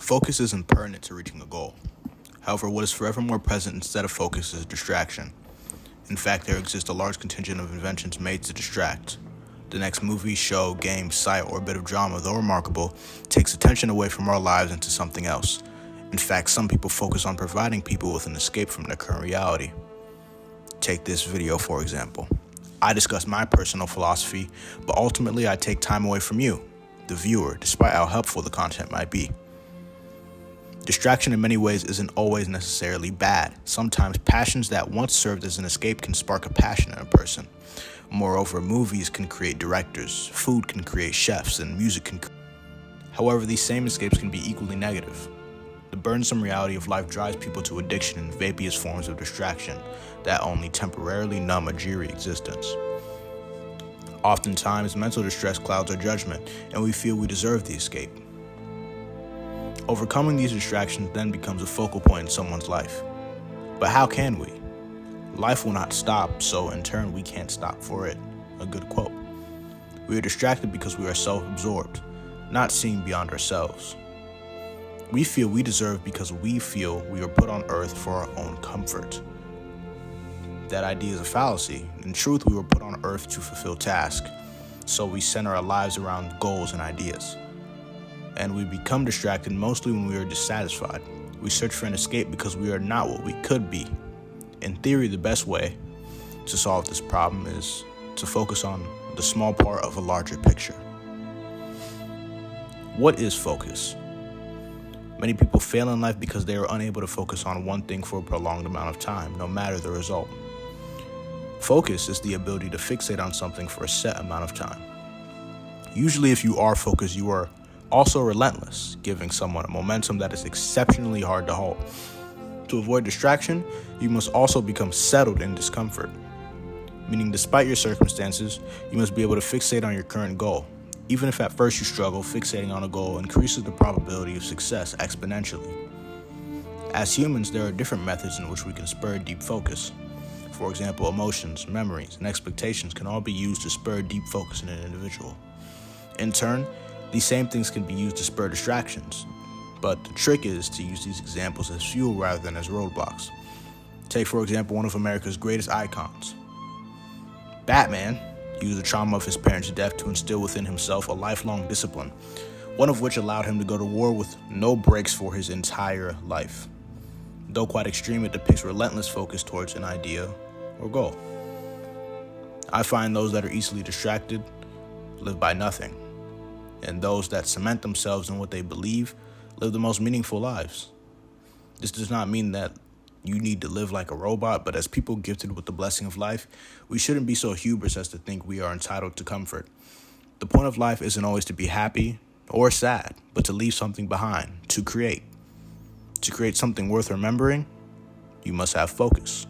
Focus isn't pertinent to reaching a goal. However, what is forever more present instead of focus is distraction. In fact, there exists a large contingent of inventions made to distract. The next movie, show, game, site, or bit of drama, though remarkable, takes attention away from our lives into something else. In fact, some people focus on providing people with an escape from their current reality. Take this video, for example. I discuss my personal philosophy, but ultimately I take time away from you, the viewer, despite how helpful the content might be. Distraction in many ways isn't always necessarily bad. Sometimes passions that once served as an escape can spark a passion in a person. Moreover, movies can create directors, food can create chefs, and music can. However, these same escapes can be equally negative. The burdensome reality of life drives people to addiction and vaporous forms of distraction that only temporarily numb a dreary existence. Oftentimes, mental distress clouds our judgment, and we feel we deserve the escape. Overcoming these distractions then becomes a focal point in someone's life. But how can we? Life will not stop, so in turn we can't stop for it. A good quote. We are distracted because we are self-absorbed, not seeing beyond ourselves. We feel we deserve because we feel we were put on earth for our own comfort. That idea is a fallacy. In truth, we were put on earth to fulfill tasks, so we center our lives around goals and ideas. And we become distracted mostly when we are dissatisfied. We search for an escape because we are not what we could be. In theory, the best way to solve this problem is to focus on the small part of a larger picture. What is focus? Many people fail in life because they are unable to focus on one thing for a prolonged amount of time, no matter the result. Focus is the ability to fixate on something for a set amount of time. Usually, if you are focused, you are also relentless, giving someone a momentum that is exceptionally hard to halt. To avoid distraction, you must also become settled in discomfort, meaning despite your circumstances, you must be able to fixate on your current goal. Even if at first you struggle, fixating on a goal increases the probability of success exponentially. As humans, there are different methods in which we can spur deep focus. For example, emotions, memories, and expectations can all be used to spur deep focus in an individual. In turn, these same things can be used to spur distractions, but the trick is to use these examples as fuel rather than as roadblocks. Take, for example, one of America's greatest icons. Batman used the trauma of his parents' death to instill within himself a lifelong discipline, one of which allowed him to go to war with no breaks for his entire life. Though quite extreme, it depicts relentless focus towards an idea or goal. I find those that are easily distracted live by nothing, and those that cement themselves in what they believe live the most meaningful lives. This does not mean that you need to live like a robot, but as people gifted with the blessing of life, we shouldn't be so hubris as to think we are entitled to comfort. The point of life isn't always to be happy or sad, but to leave something behind, to create. To create something worth remembering, you must have focus.